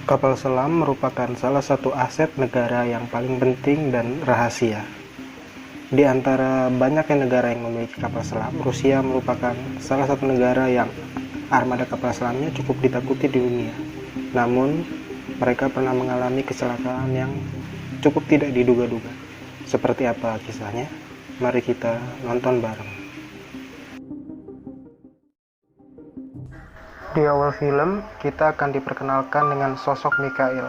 Kapal selam merupakan salah satu aset negara yang paling penting dan rahasia. Di antara banyaknya negara yang memiliki kapal selam, Rusia merupakan salah satu negara yang armada kapal selamnya cukup ditakuti di dunia. Namun, mereka pernah mengalami kecelakaan yang cukup tidak diduga-duga. Seperti apa kisahnya? Mari kita nonton bareng. Di awal film, kita akan diperkenalkan dengan sosok Mikhail.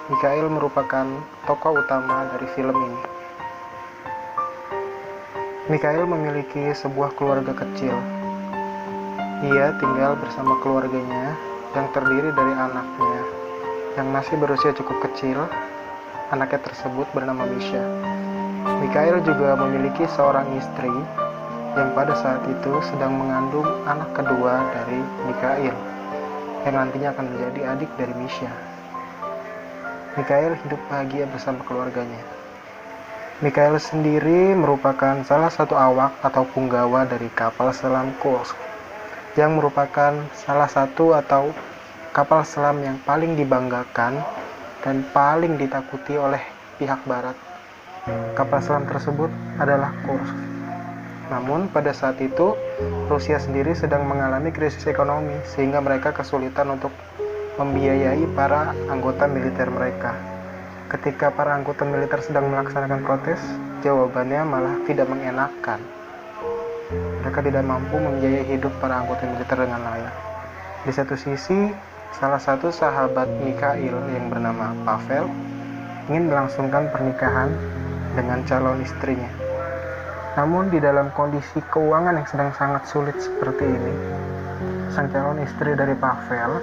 Mikhail merupakan tokoh utama dari film ini. Mikhail memiliki sebuah keluarga kecil. Ia tinggal bersama keluarganya yang terdiri dari anaknya yang masih berusia cukup kecil. Anaknya tersebut bernama Misha. Mikhail juga memiliki seorang istri yang pada saat itu sedang mengandung anak kedua dari Mikhail, yang nantinya akan menjadi adik dari Misha. Mikhail hidup bahagia bersama keluarganya. Mikhail sendiri merupakan salah satu awak atau punggawa dari kapal selam Kursk, yang merupakan salah satu atau kapal selam yang paling dibanggakan dan paling ditakuti oleh pihak barat. Kapal selam tersebut adalah Kursk. Namun pada saat itu Rusia sendiri sedang mengalami krisis ekonomi sehingga mereka kesulitan untuk membiayai para anggota militer mereka. Ketika para anggota militer sedang melaksanakan protes, jawabannya malah tidak mengenakan. Mereka tidak mampu membiayai hidup para anggota militer dengan layak. Di satu sisi, salah satu sahabat Mikhail yang bernama Pavel ingin melangsungkan pernikahan dengan calon istrinya. Namun di dalam kondisi keuangan yang sedang sangat sulit seperti ini, sang calon istri dari Pavel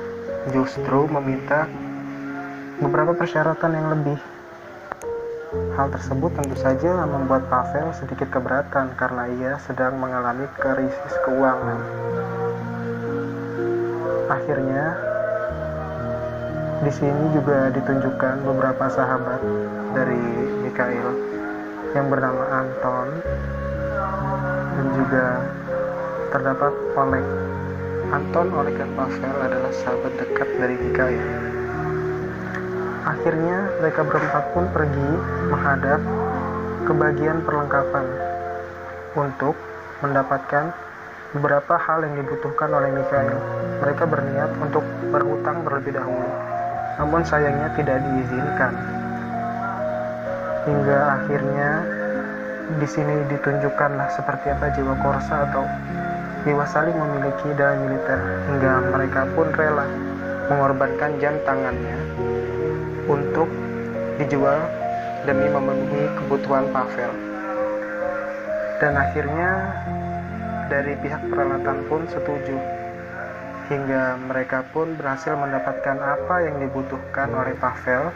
justru meminta beberapa persyaratan yang lebih. Hal tersebut tentu saja membuat Pavel sedikit keberatan karena ia sedang mengalami krisis keuangan. Akhirnya, di sini juga ditunjukkan beberapa sahabat dari Mikhail yang bernama Anton, dan juga terdapat Oleg. Anton, Oleg, dan Pavel adalah sahabat dekat dari Mikhail. Akhirnya mereka berempat pun pergi menghadap ke bagian perlengkapan untuk mendapatkan beberapa hal yang dibutuhkan oleh Mikhail. Mereka berniat untuk berhutang terlebih dahulu, namun sayangnya tidak diizinkan. Hingga akhirnya di sini ditunjukkanlah seperti apa jiwa korsa atau jiwa saling memiliki dalam militer, hingga mereka pun rela mengorbankan jam tangannya untuk dijual demi memenuhi kebutuhan Pavel. Dan akhirnya dari pihak peralatan pun setuju, hingga mereka pun berhasil mendapatkan apa yang dibutuhkan oleh Pavel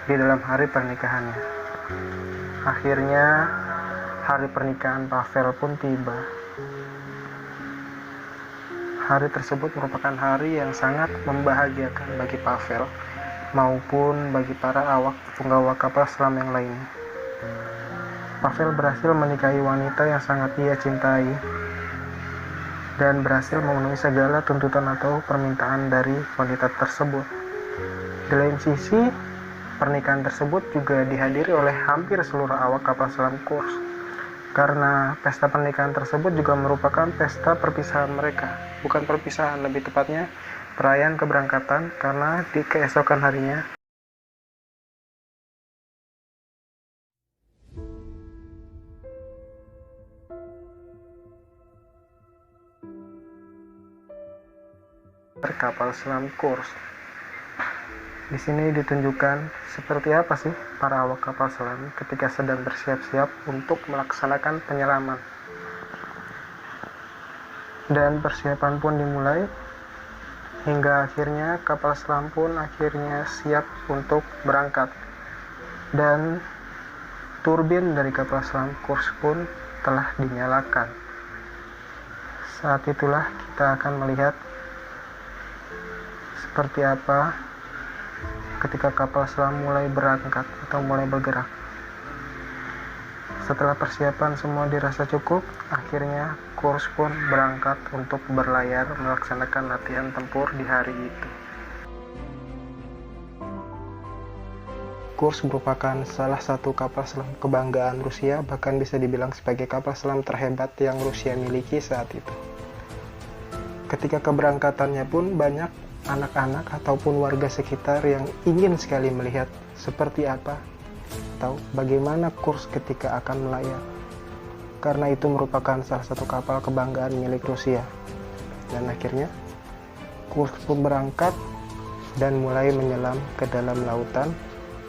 di dalam hari pernikahannya. Akhirnya hari pernikahan Pavel pun tiba. Hari tersebut merupakan hari yang sangat membahagiakan bagi Pavel maupun bagi para awak punggawa kapal selam yang lainnya. Pavel berhasil menikahi wanita yang sangat ia cintai dan berhasil memenuhi segala tuntutan atau permintaan dari wanita tersebut. Di lain sisi, pernikahan tersebut juga dihadiri oleh hampir seluruh awak kapal selam Kursk, karena pesta pernikahan tersebut juga merupakan pesta perpisahan mereka. Bukan perpisahan, lebih tepatnya perayaan keberangkatan, karena di keesokan harinya kapal selam Kursk. Di sini ditunjukkan seperti apa sih para awak kapal selam ketika sedang bersiap-siap untuk melaksanakan penyelaman. Dan persiapan pun dimulai hingga akhirnya kapal selam pun akhirnya siap untuk berangkat. Dan turbin dari kapal selam Kursk pun telah dinyalakan. Saat itulah kita akan melihat seperti apa ketika kapal selam mulai berangkat atau mulai bergerak. Setelah persiapan semua dirasa cukup, akhirnya Kursk pun berangkat untuk berlayar melaksanakan latihan tempur di hari itu. Kursk merupakan salah satu kapal selam kebanggaan Rusia, bahkan bisa dibilang sebagai kapal selam terhebat yang Rusia miliki saat itu. Ketika keberangkatannya pun banyak anak-anak ataupun warga sekitar yang ingin sekali melihat seperti apa atau bagaimana Kursk ketika akan melayar. Karena itu merupakan salah satu kapal kebanggaan milik Rusia. Dan akhirnya Kursk pun berangkat dan mulai menyelam ke dalam lautan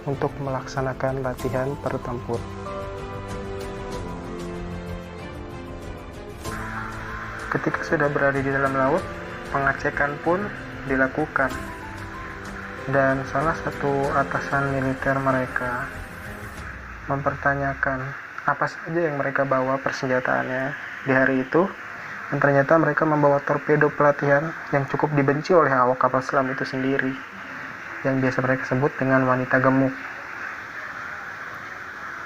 untuk melaksanakan latihan bertempur. Ketika sudah berada di dalam laut, pengecekan pun dilakukan. Dan salah satu atasan militer mereka mempertanyakan apa saja yang mereka bawa persenjataannya di hari itu. Dan ternyata mereka membawa torpedo pelatihan yang cukup dibenci oleh awak kapal selam itu sendiri, yang biasa mereka sebut dengan wanita gemuk.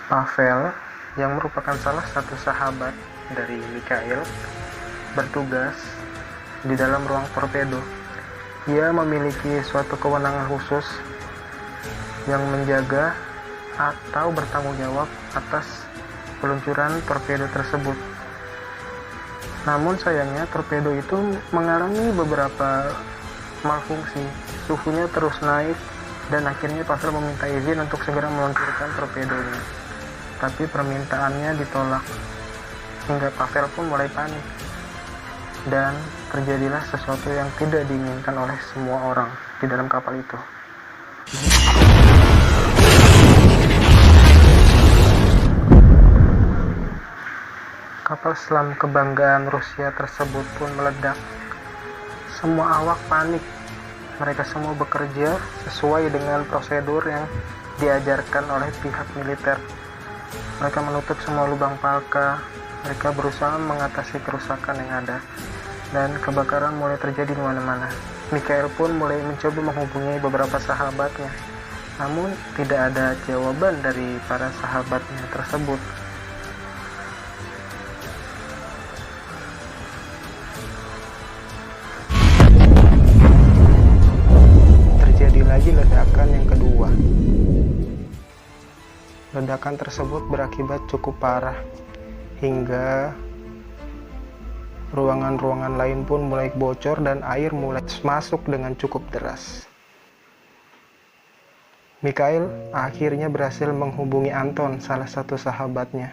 Pavel, yang merupakan salah satu sahabat dari Mikhail, bertugas di dalam ruang torpedo. Ia memiliki suatu kewenangan khusus yang menjaga atau bertanggung jawab atas peluncuran torpedo tersebut. Namun sayangnya torpedo itu mengalami beberapa malfungsi. Suhunya terus naik dan akhirnya Pavel meminta izin untuk segera meluncurkan torpedonya. Tapi permintaannya ditolak hingga Pavel pun mulai panik. Dan terjadilah sesuatu yang tidak diinginkan oleh semua orang di dalam kapal itu. Kapal selam kebanggaan Rusia tersebut pun meledak. Semua awak panik. Mereka semua bekerja sesuai dengan prosedur yang diajarkan oleh pihak militer. Mereka menutup semua lubang palka. Mereka berusaha mengatasi kerusakan yang ada. Dan kebakaran mulai terjadi di mana-mana. Mikhail pun mulai mencoba menghubungi beberapa sahabatnya. Namun tidak ada jawaban dari para sahabatnya tersebut. Lagi ledakan yang kedua. Ledakan tersebut berakibat cukup parah hingga ruangan-ruangan lain pun mulai bocor dan air mulai masuk dengan cukup deras. Mikhail akhirnya berhasil menghubungi Anton, salah satu sahabatnya.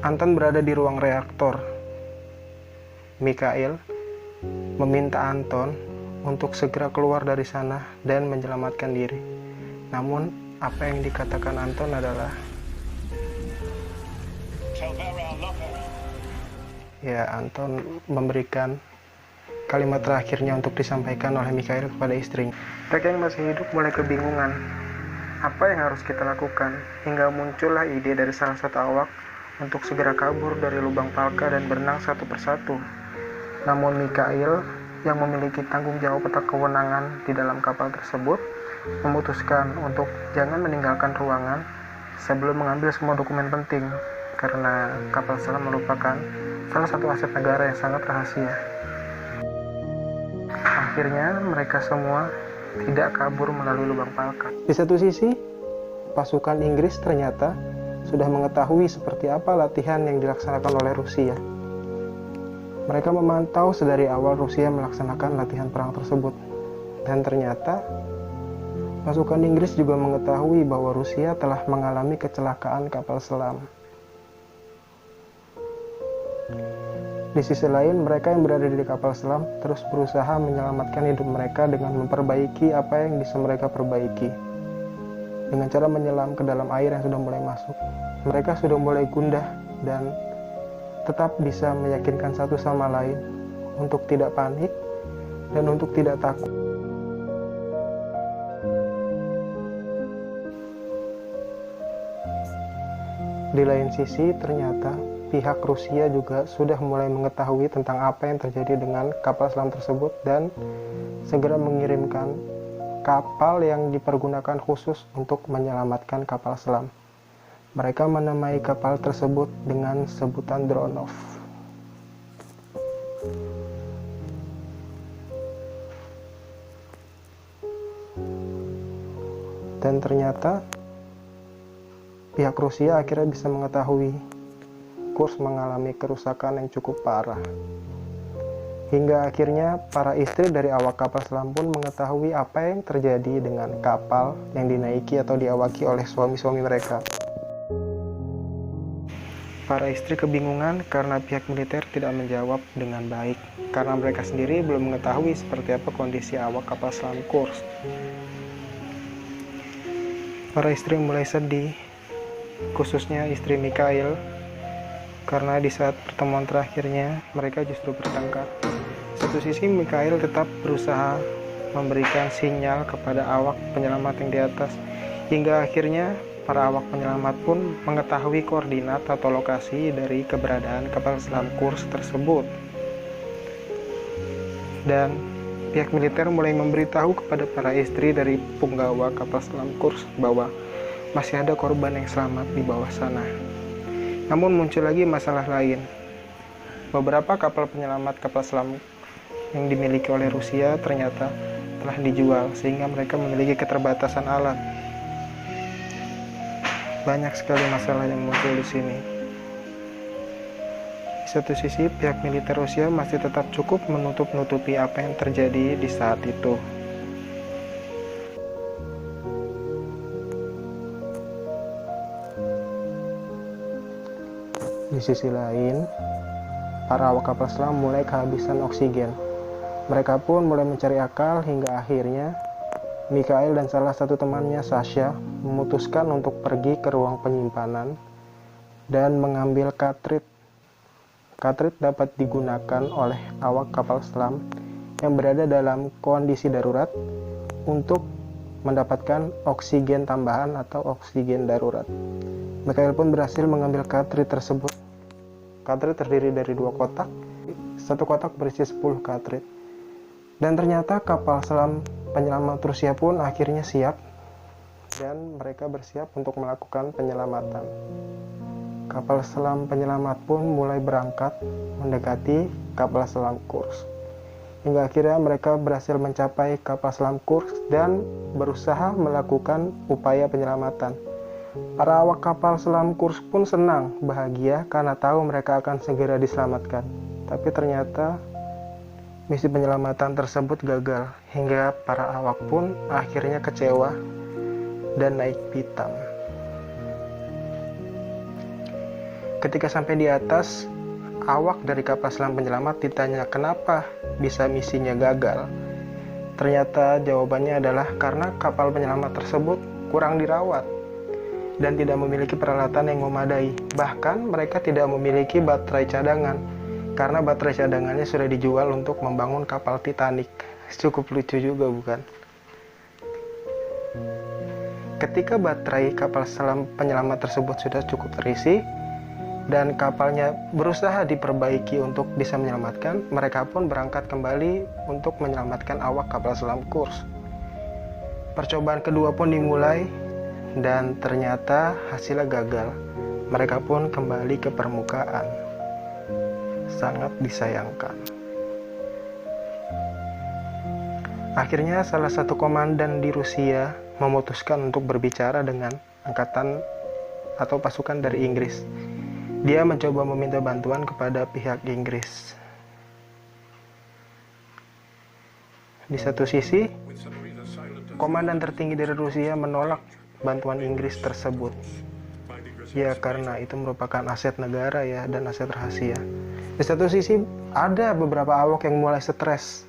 Anton berada di ruang reaktor. Mikhail meminta Anton untuk segera keluar dari sana dan menyelamatkan diri. Namun, apa yang dikatakan Anton adalah, Anton memberikan kalimat terakhirnya untuk disampaikan oleh Mikhail kepada istrinya. Mereka yang masih hidup mulai kebingungan. Apa yang harus kita lakukan? Hingga muncullah ide dari salah satu awak untuk segera kabur dari lubang palka dan berenang satu persatu. Namun Mikhail yang memiliki tanggung jawab atau kewenangan di dalam kapal tersebut memutuskan untuk jangan meninggalkan ruangan sebelum mengambil semua dokumen penting, karena kapal selam merupakan salah satu aset negara yang sangat rahasia. Akhirnya mereka semua tidak kabur melalui lubang palka. Di satu sisi, pasukan Inggris ternyata sudah mengetahui seperti apa latihan yang dilaksanakan oleh Rusia. Mereka memantau sedari awal Rusia melaksanakan latihan perang tersebut. Dan ternyata pasukan Inggris juga mengetahui bahwa Rusia telah mengalami kecelakaan kapal selam. Di sisi lain, mereka yang berada di kapal selam terus berusaha menyelamatkan hidup mereka dengan memperbaiki apa yang bisa mereka perbaiki. Dengan cara menyelam ke dalam air yang sudah mulai masuk. Mereka sudah mulai gundah dan tetap bisa meyakinkan satu sama lain untuk tidak panik dan untuk tidak takut. Di lain sisi, ternyata pihak Rusia juga sudah mulai mengetahui tentang apa yang terjadi dengan kapal selam tersebut dan segera mengirimkan kapal yang dipergunakan khusus untuk menyelamatkan kapal selam. Mereka menamai kapal tersebut dengan sebutan Dronov. Dan ternyata pihak Rusia akhirnya bisa mengetahui Kursk mengalami kerusakan yang cukup parah. Hingga akhirnya para istri dari awak kapal selam pun mengetahui apa yang terjadi dengan kapal yang dinaiki atau diawaki oleh suami-suami mereka. Para istri kebingungan karena pihak militer tidak menjawab dengan baik, karena mereka sendiri belum mengetahui seperti apa kondisi awak kapal selam Kursk. Para istri mulai sedih, khususnya istri Mikhail, karena di saat pertemuan terakhirnya mereka justru bertengkar. Satu sisi Mikhail tetap berusaha memberikan sinyal kepada awak penyelamat yang di atas, hingga akhirnya para awak penyelamat pun mengetahui koordinat atau lokasi dari keberadaan kapal selam Kursk tersebut. Dan pihak militer mulai memberitahu kepada para istri dari punggawa kapal selam Kursk bahwa masih ada korban yang selamat di bawah sana. Namun muncul lagi masalah lain. Beberapa kapal penyelamat kapal selam yang dimiliki oleh Rusia ternyata telah dijual, sehingga mereka memiliki keterbatasan alat. Banyak sekali masalah yang muncul di sini. Di satu sisi, pihak militer Rusia masih tetap cukup menutup-nutupi apa yang terjadi di saat itu. Di sisi lain, para awak kapal selam mulai kehabisan oksigen. Mereka pun mulai mencari akal hingga akhirnya Mikhail dan salah satu temannya, Sasha, memutuskan untuk pergi ke ruang penyimpanan dan mengambil katrit. Katrit dapat digunakan oleh awak kapal selam yang berada dalam kondisi darurat untuk mendapatkan oksigen tambahan atau oksigen darurat. Mikhail pun berhasil mengambil katrit tersebut. Katrit terdiri dari 2 kotak. Satu kotak berisi 10 katrit. Dan ternyata kapal selam penyelamat Rusia pun akhirnya siap dan mereka bersiap untuk melakukan penyelamatan. Kapal selam penyelamat pun mulai berangkat mendekati kapal selam Kursk. Hingga akhirnya mereka berhasil mencapai kapal selam Kursk dan berusaha melakukan upaya penyelamatan. Para awak kapal selam Kursk pun senang, bahagia karena tahu mereka akan segera diselamatkan. Tapi ternyata misi penyelamatan tersebut gagal, hingga para awak pun akhirnya kecewa dan naik pitam. Ketika sampai di atas, awak dari kapal selam penyelamat ditanya kenapa bisa misinya gagal. Ternyata jawabannya adalah karena kapal penyelamat tersebut kurang dirawat dan tidak memiliki peralatan yang memadai. Bahkan mereka tidak memiliki baterai cadangan, karena baterai cadangannya sudah dijual untuk membangun kapal Titanic. Cukup lucu juga, bukan? Ketika baterai kapal selam penyelamat tersebut sudah cukup terisi dan kapalnya berusaha diperbaiki untuk bisa menyelamatkan, mereka pun berangkat kembali untuk menyelamatkan awak kapal selam Kursk. Percobaan kedua pun dimulai dan ternyata hasilnya gagal. Mereka pun kembali ke permukaan. Sangat disayangkan. Akhirnya salah satu komandan di Rusia memutuskan untuk berbicara dengan angkatan atau pasukan dari Inggris. Dia mencoba meminta bantuan kepada pihak Inggris. Di satu sisi, komandan tertinggi dari Rusia menolak bantuan Inggris tersebut. Ya, karena itu merupakan aset negara ya, dan aset rahasia. Di satu sisi, ada beberapa awak yang mulai stres.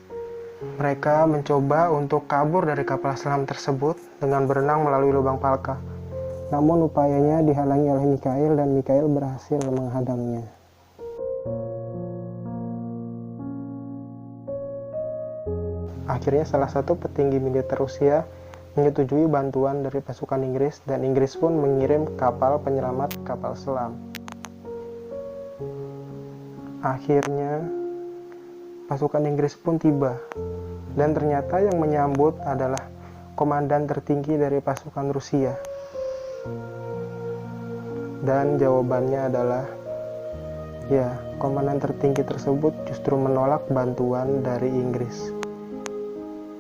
Mereka mencoba untuk kabur dari kapal selam tersebut dengan berenang melalui lubang palka. Namun upayanya dihalangi oleh Mikhail dan Mikhail berhasil menghadangnya. Akhirnya salah satu petinggi militer Rusia menyetujui bantuan dari pasukan Inggris dan Inggris pun mengirim kapal penyelamat kapal selam. Akhirnya pasukan Inggris pun tiba dan ternyata yang menyambut adalah komandan tertinggi dari pasukan Rusia. Dan jawabannya adalah ya, komandan tertinggi tersebut justru menolak bantuan dari Inggris.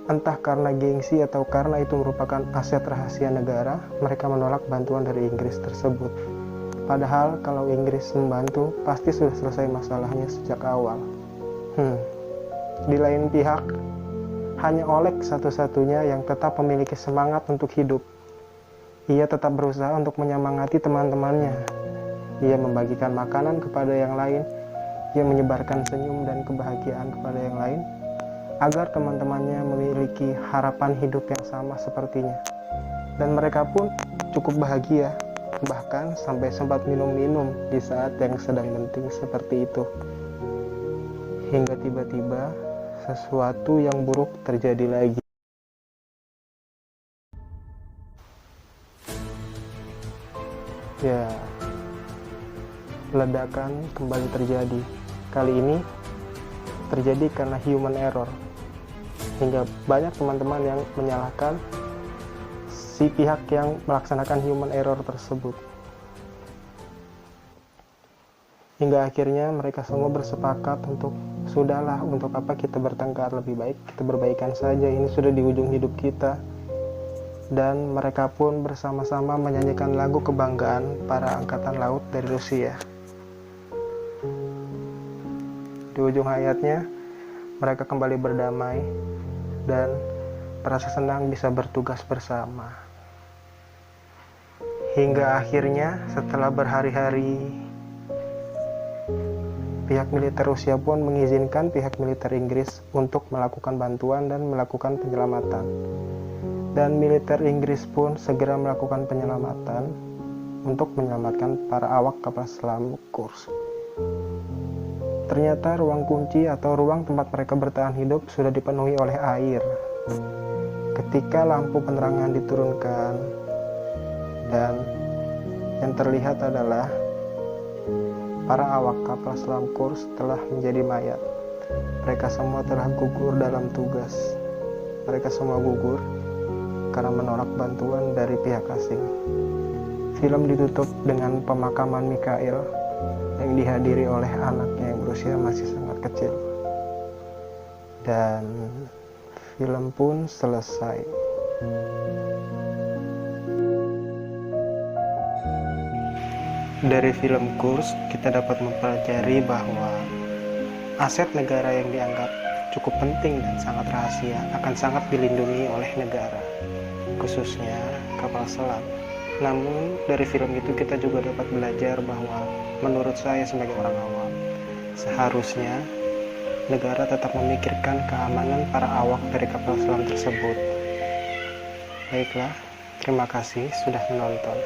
Entah karena gengsi atau karena itu merupakan aset rahasia negara, mereka menolak bantuan dari Inggris tersebut. Padahal kalau Inggris membantu, pasti sudah selesai masalahnya sejak awal. Di lain pihak, hanya Oleg satu-satunya yang tetap memiliki semangat untuk hidup. Ia tetap berusaha untuk menyemangati teman-temannya. Ia membagikan makanan kepada yang lain. Ia menyebarkan senyum dan kebahagiaan kepada yang lain, agar teman-temannya memiliki harapan hidup yang sama sepertinya. Dan mereka pun cukup bahagia, bahkan sampai sempat minum-minum di saat yang sedang genting seperti itu. Hingga tiba-tiba sesuatu yang buruk terjadi lagi. Ya, ledakan kembali terjadi. Kali ini terjadi karena human error. Hingga banyak teman-teman yang menyalahkan si pihak yang melaksanakan human error tersebut. Hingga akhirnya mereka semua bersepakat untuk sudahlah, untuk apa kita bertengkar, lebih baik kita berbaikan saja, ini sudah di ujung hidup kita. Dan mereka pun bersama-sama menyanyikan lagu kebanggaan para angkatan laut dari Rusia. Di ujung hayatnya mereka kembali berdamai dan merasa senang bisa bertugas bersama. Hingga akhirnya setelah berhari-hari, pihak militer Rusia pun mengizinkan pihak militer Inggris untuk melakukan bantuan dan melakukan penyelamatan. Dan militer Inggris pun segera melakukan penyelamatan untuk menyelamatkan para awak kapal selam Kursk. Ternyata ruang kunci atau ruang tempat mereka bertahan hidup sudah dipenuhi oleh air. Ketika lampu penerangan diturunkan dan yang terlihat adalah para awak kapal selam Kursk telah menjadi mayat. Mereka semua telah gugur dalam tugas. Mereka semua gugur karena menolak bantuan dari pihak asing. Film ditutup dengan pemakaman Mikhail yang dihadiri oleh anaknya yang berusia masih sangat kecil. Dan film pun selesai. Dari film Kursk, kita dapat mempelajari bahwa aset negara yang dianggap cukup penting dan sangat rahasia akan sangat dilindungi oleh negara, khususnya kapal selam. Namun dari film itu kita juga dapat belajar bahwa menurut saya sebagai orang awam, seharusnya negara tetap memikirkan keamanan para awak dari kapal selam tersebut. Baiklah, terima kasih sudah menonton.